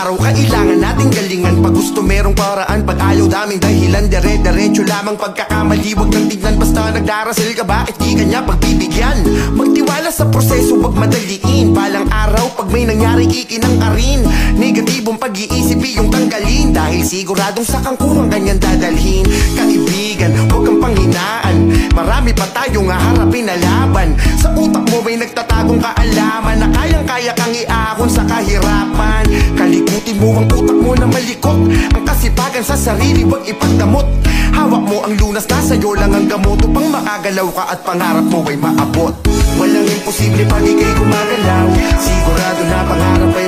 araw kailangan nating galingan. Pag gusto merong paraan, pag ayaw daming dahilan. Dire-diretso lamang pagkakamali, wag nang tignan basta nagdarasal ka. Bakit di kanya pagbibigyan? Magtiwala sa proseso, wag madaliin. Balang araw pag may nangyari kikinang ka rin. Negatibong pag-iisip iyong tanggalin, dahil siguradong sa kangkurang kanyang dadalhin. Kaibigan, huwag kang panghinaan, marami pa tayong haharapin na laban. Sa utak mo may nagtatagong kaalaman na kayang-kaya kang iahon sa kahirapan. Kalikutin mo ang utak mo na malikot, ang kasipagan sa sarili wag ipagdamot. Hawak mo ang lunas, nasa iyo lang ang gamot upang makagalaw ka at pangarap mo ay maabot. Walang imposible pag ika'y gumagalaw, sigurado na pangarap ay